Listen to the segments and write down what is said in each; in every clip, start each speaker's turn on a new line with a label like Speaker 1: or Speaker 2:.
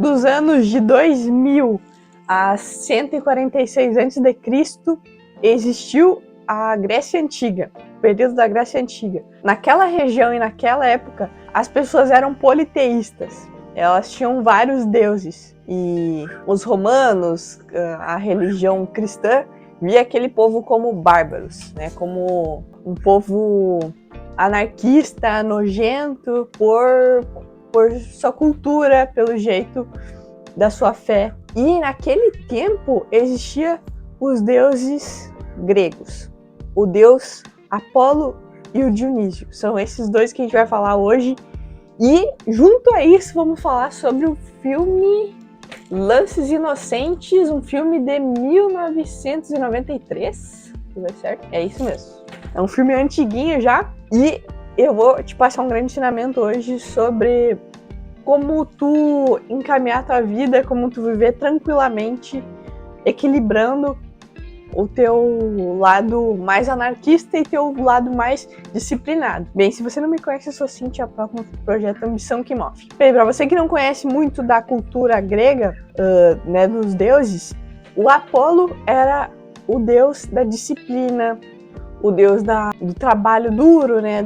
Speaker 1: dos anos de 2000 a 146 a.C., existiu a Grécia Antiga, o período da Grécia Antiga. Naquela região e naquela época, as pessoas eram politeístas. Elas tinham vários deuses. E os romanos, a religião cristã, via aquele povo como bárbaros, né? Como um povo anarquista, nojento, por sua cultura, pelo jeito da sua fé. E naquele tempo existia os deuses gregos, o deus Apolo e o Dionísio. São esses dois que a gente vai falar hoje. E junto a isso vamos falar sobre o filme Lances Inocentes, um filme de 1993. Vai certo? É isso mesmo. É um filme antiguinho já. E eu vou te passar um grande ensinamento hoje sobre como tu encaminhar tua vida, como tu viver tranquilamente, equilibrando o teu lado mais anarquista e teu lado mais disciplinado. Bem, se você não me conhece, eu sou Cíntia Papo, do projeto Ambição que Move. Bem, pra você que não conhece muito da cultura grega, né, dos deuses, o Apolo era o deus da disciplina, o deus do trabalho duro, né,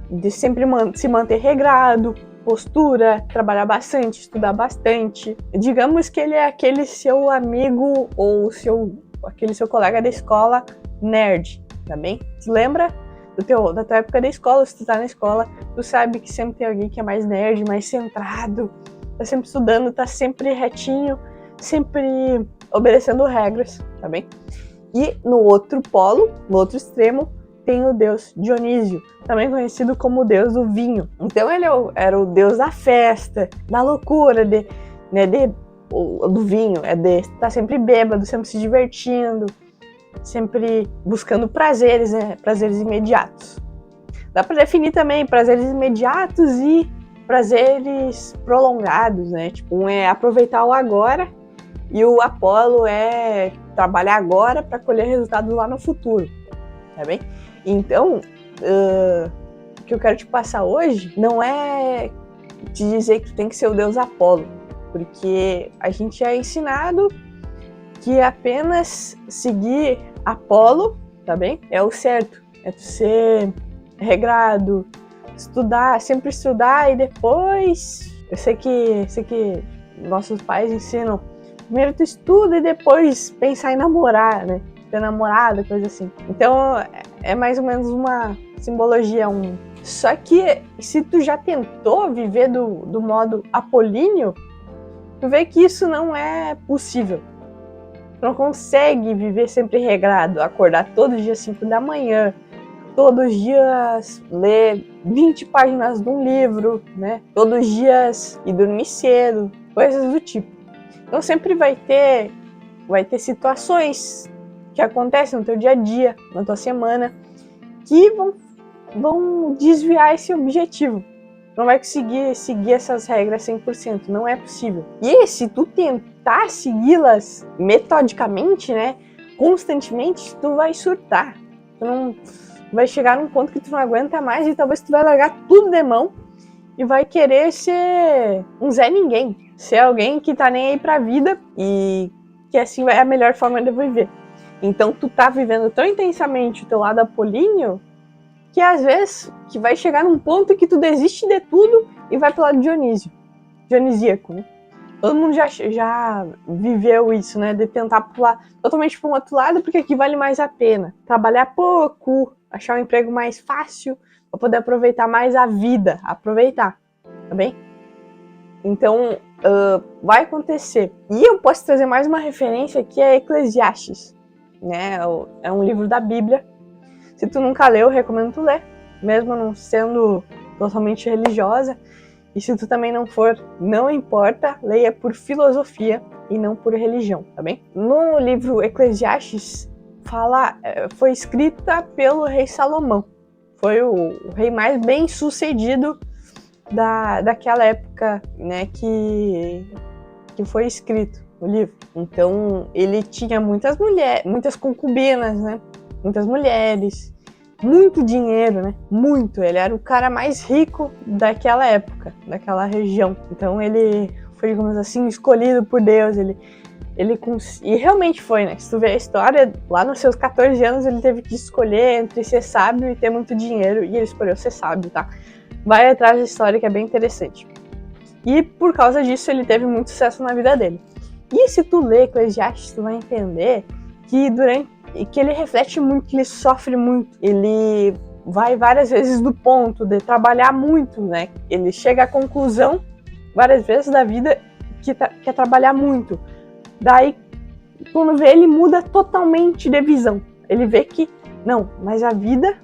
Speaker 1: de sempre se manter regrado, postura, trabalhar bastante, estudar bastante. Digamos que ele é aquele seu amigo ou aquele seu colega da escola nerd, tá bem? Tu lembra da tua época da escola? Se tu tá na escola, tu sabe que sempre tem alguém que é mais nerd, mais centrado, tá sempre estudando, tá sempre retinho, sempre obedecendo regras, tá bem? E no outro polo, no outro extremo, tem o deus Dionísio, também conhecido como o deus do vinho. Então ele era o deus da festa, da loucura, do vinho, de estar sempre bêbado, sempre se divertindo, sempre buscando prazeres, né? Prazeres imediatos. Dá para definir também prazeres imediatos e prazeres prolongados, né? Tipo, um é aproveitar o agora e o Apolo é trabalhar agora para colher resultados lá no futuro, tá bem? Então, o que eu quero te passar hoje não é te dizer que tu tem que ser o deus Apolo, porque a gente é ensinado que apenas seguir Apolo, tá bem? É o certo, é tu ser regrado, estudar, sempre estudar e depois, eu sei que nossos pais ensinam, primeiro tu estuda e depois pensar em namorar, né? Ter namorada, coisa assim. Então, é mais ou menos uma simbologia. Só que, se tu já tentou viver do modo apolíneo, tu vê que isso não é possível. Tu não consegue viver sempre regrado, acordar todos os dias 5 da manhã, todos os dias ler 20 páginas de um livro, né? Todos os dias ir dormir cedo, coisas do tipo. Então, sempre vai ter situações que acontecem no teu dia a dia, na tua semana, que vão desviar esse objetivo. Não vai conseguir seguir essas regras 100%, não é possível. E se tu tentar segui-las metodicamente, né, constantemente, tu vai surtar. Tu não vai chegar num ponto que tu não aguenta mais e talvez tu vai largar tudo de mão e vai querer ser um Zé Ninguém, ser alguém que tá nem aí pra vida e que assim é a melhor forma de viver. Então tu tá vivendo tão intensamente o teu lado apolíneo que às vezes que vai chegar num ponto que tu desiste de tudo e vai pro lado dionisíaco, né? Todo mundo já viveu isso, né? De tentar pular totalmente para um outro lado porque aqui vale mais a pena. Trabalhar pouco, achar um emprego mais fácil para poder aproveitar mais a vida. Aproveitar, tá bem? Então, vai acontecer. E eu posso trazer mais uma referência que é Eclesiastes, né? É um livro da Bíblia. Se tu nunca leu, eu recomendo tu ler, mesmo não sendo totalmente religiosa. E se tu também não for, não importa, leia por filosofia e não por religião, tá bem? No livro Eclesiastes, foi escrita pelo rei Salomão. Foi o rei mais bem sucedido daquela época, né, que foi escrito o livro. Então, ele tinha muitas concubinas, né? Muitas mulheres, muito dinheiro, né? Muito. Ele era o cara mais rico daquela época, daquela região. Então, ele foi, digamos assim, escolhido por Deus. E realmente foi, né? Se tu ver a história, lá nos seus 14 anos ele teve que escolher entre ser sábio e ter muito dinheiro, e ele escolheu ser sábio, tá? Vai atrás da história, que é bem interessante. E por causa disso ele teve muito sucesso na vida dele. E se tu ler Eclesiastes, tu vai entender que ele reflete muito, que ele sofre muito, ele vai várias vezes do ponto de trabalhar muito, né? Ele chega à conclusão várias vezes da vida que quer trabalhar muito. Daí, quando vê, ele muda totalmente de visão. Ele vê que, não, mas a vida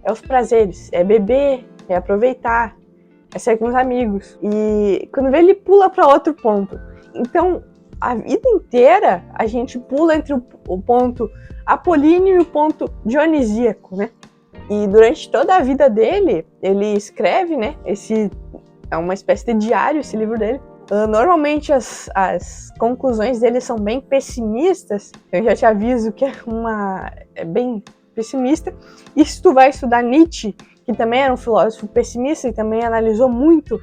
Speaker 1: é os prazeres, é beber, é aproveitar, é sair com os amigos. E quando vê, ele pula para outro ponto. Então, a vida inteira, a gente pula entre o ponto apolíneo e o ponto dionisíaco, né? E durante toda a vida dele, ele escreve, né? É uma espécie de diário, esse livro dele. Normalmente as conclusões dele são bem pessimistas. Eu já te aviso que é bem pessimista. E se tu vai estudar Nietzsche, que também era um filósofo pessimista e também analisou muito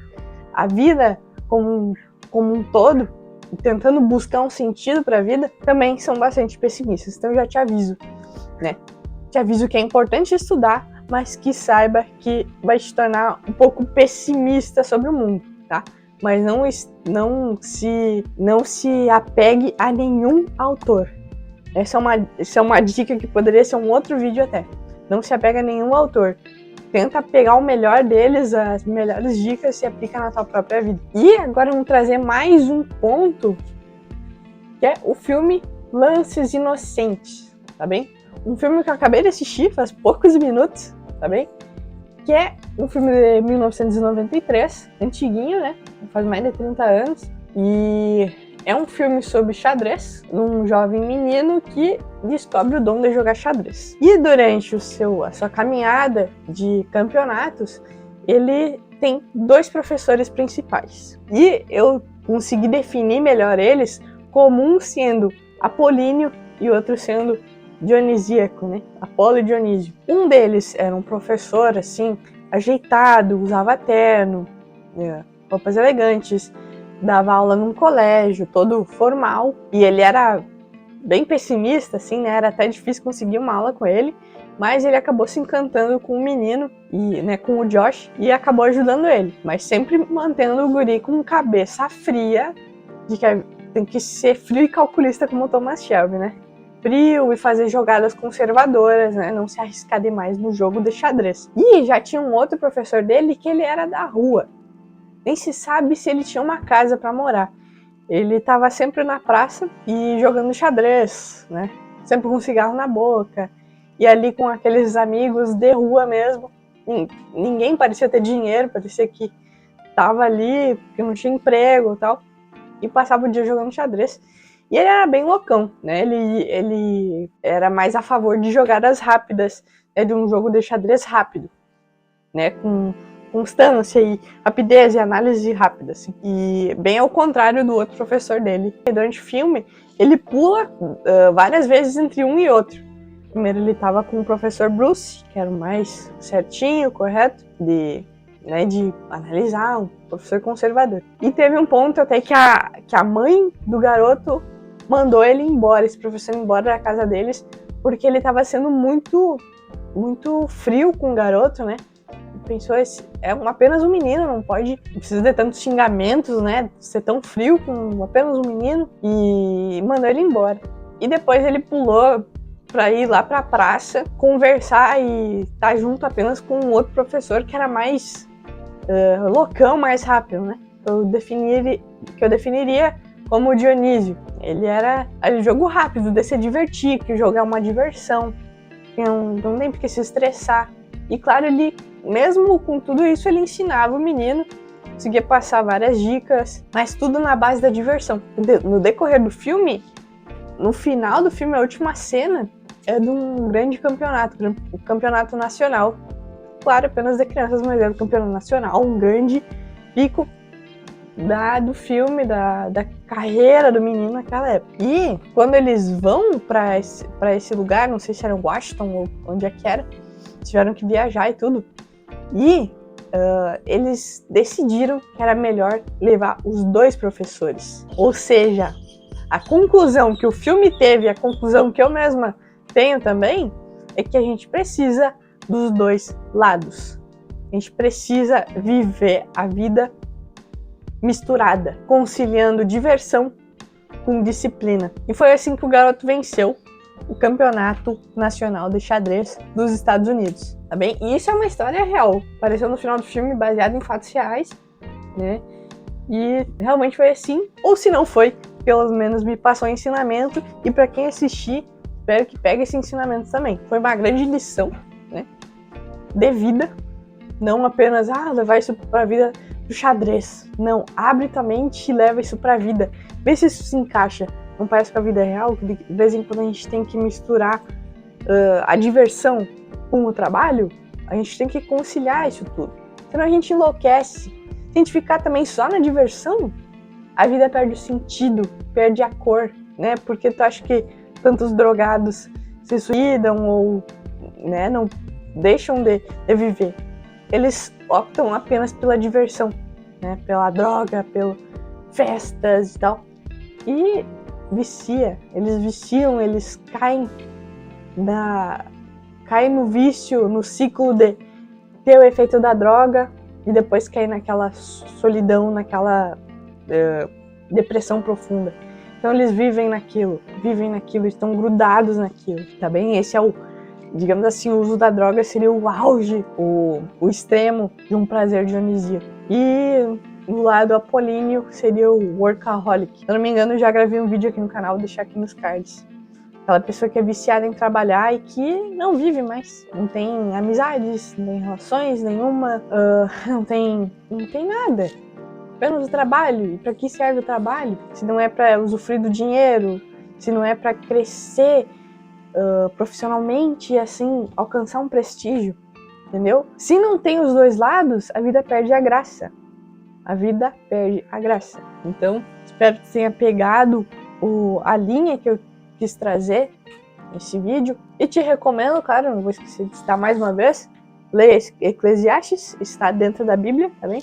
Speaker 1: a vida como um todo, tentando buscar um sentido para a vida, também são bastante pessimistas. Então eu já te aviso, né? Te aviso que é importante estudar, mas que saiba que vai te tornar um pouco pessimista sobre o mundo, tá? Mas não se apegue a nenhum autor. Essa é uma dica que poderia ser um outro vídeo até. Não se apega a nenhum autor. Tenta pegar o melhor deles, as melhores dicas, e aplica na tua própria vida. E agora vamos trazer mais um ponto, que é o filme Lances Inocentes, tá bem? Um filme que eu acabei de assistir faz poucos minutos, tá bem? Que é um filme de 1993, antiguinho, né? Faz mais de 30 anos. E é um filme sobre xadrez, um jovem menino que descobre o dom de jogar xadrez. E durante a sua caminhada de campeonatos, ele tem 2 professores principais. E eu consegui definir melhor eles, como um sendo Apolíneo e outro sendo dionisíaco, né? Apolo e Dionísio. Um deles era um professor, assim, ajeitado, usava terno, roupas elegantes, dava aula num colégio, todo formal, e ele era bem pessimista, assim, né? Era até difícil conseguir uma aula com ele, mas ele acabou se encantando com o menino, e, né, com o Josh, e acabou ajudando ele, mas sempre mantendo o guri com cabeça fria, de que tem que ser frio e calculista como o Thomas Shelby, né? Frio e fazer jogadas conservadoras, né? Não se arriscar demais no jogo de xadrez. E já tinha um outro professor dele que ele era da rua. Nem se sabe se ele tinha uma casa para morar. Ele estava sempre na praça e jogando xadrez, né? Sempre com um cigarro na boca. E ali com aqueles amigos de rua mesmo. Ninguém parecia ter dinheiro, parecia que estava ali porque não tinha emprego e tal. E passava o dia jogando xadrez. E ele era bem loucão, né? Ele era mais a favor de jogadas rápidas, né? De um jogo de xadrez rápido, né? Com constância e rapidez e análise rápida, assim. E bem ao contrário do outro professor dele. E durante o filme, ele pula várias vezes entre um e outro. Primeiro ele estava com o professor Bruce, que era o mais certinho, correto, de analisar, um professor conservador. E teve um ponto até que a mãe do garoto mandou ele embora, esse professor embora da casa deles, porque ele estava sendo muito, muito frio com o garoto, né? Pensou, é apenas um menino, não precisa de tantos xingamentos, né? Ser tão frio com apenas um menino, e mandou ele embora. E depois ele pulou para ir lá para a praça, conversar e estar junto apenas com um outro professor que era mais loucão, mais rápido, né? Que eu definiria como o Dionísio. Ele era jogo rápido, de se divertir, que o jogo é uma diversão, não tem por que se estressar. E claro, ele, mesmo com tudo isso, ele ensinava o menino, conseguia passar várias dicas, mas tudo na base da diversão. No decorrer do filme, no final do filme, a última cena é de um grande campeonato, o campeonato nacional. Claro, apenas de crianças, mas era o campeonato nacional, um grande pico do filme, da carreira do menino naquela época. E quando eles vão para esse lugar, não sei se era Washington ou onde é que era, tiveram que viajar e tudo. E eles decidiram que era melhor levar os 2 professores. Ou seja, a conclusão que o filme teve, a conclusão que eu mesma tenho também, é que a gente precisa dos 2 lados. A gente precisa viver a vida misturada, conciliando diversão com disciplina. E foi assim que o garoto venceu o Campeonato Nacional de Xadrez dos Estados Unidos, tá bem? E isso é uma história real, apareceu no final do filme, baseado em fatos reais, né? E realmente foi assim, ou se não foi, pelo menos me passou ensinamento, e para quem assistir, espero que pegue esse ensinamento também. Foi uma grande lição, né? De vida, não apenas levar isso para a vida do xadrez. Não, abre tua mente e leva isso para a vida. Vê se isso se encaixa. Não parece com a vida real, que de vez em quando a gente tem que misturar a diversão com o trabalho, a gente tem que conciliar isso tudo. Senão a gente enlouquece. Se a gente ficar também só na diversão, a vida perde o sentido, perde a cor, né? Porque tu acha que tantos drogados se suicidam ou, né, não deixam de viver. Eles optam apenas pela diversão, né? Pela droga, pelas festas e tal. E eles viciam, eles caem no vício, no ciclo de ter o efeito da droga e depois cair naquela solidão, naquela depressão profunda. Então eles vivem naquilo, estão grudados naquilo, tá bem? Esse é o, digamos assim, o uso da droga seria o auge, o extremo de um prazer dionisíaco. E o lado apolíneo seria o workaholic. Se eu não me engano, eu já gravei um vídeo aqui no canal, vou deixar aqui nos cards. Aquela pessoa que é viciada em trabalhar e que não vive mais. Não tem amizades, não tem relações nenhuma, não tem nada. Apenas o trabalho. E para que serve o trabalho? Se não é para usufruir do dinheiro, se não é para crescer profissionalmente e assim alcançar um prestígio, entendeu? Se não tem os 2 lados, a vida perde a graça. A vida perde a graça. Então, espero que tenha pegado a linha que eu quis trazer nesse vídeo. E te recomendo, claro, não vou esquecer de citar mais uma vez, leia Eclesiastes, está dentro da Bíblia, tá bem?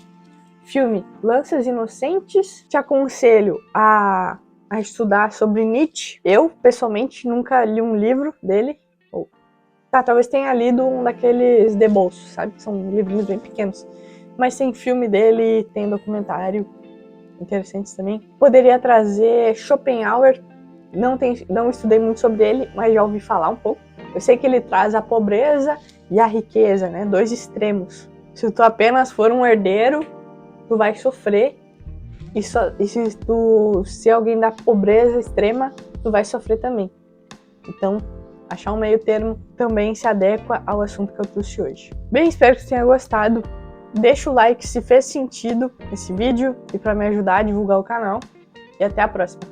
Speaker 1: Filme Lanças Inocentes. Te aconselho a estudar sobre Nietzsche. Eu, pessoalmente, nunca li um livro dele. Talvez tenha lido um daqueles de bolso, sabe? São livrinhos bem pequenos. Mas tem filme dele, tem documentário interessantes também. Poderia trazer Schopenhauer. Não estudei muito sobre ele, mas já ouvi falar um pouco. Eu sei que ele traz a pobreza e a riqueza, né? 2 extremos. Se tu apenas for um herdeiro, tu vai sofrer. E se tu ser alguém da pobreza extrema, tu vai sofrer também. Então, achar um meio termo também se adequa ao assunto que eu trouxe hoje. Bem, espero que você tenha gostado. Deixa o like se fez sentido esse vídeo e para me ajudar a divulgar o canal. E até a próxima.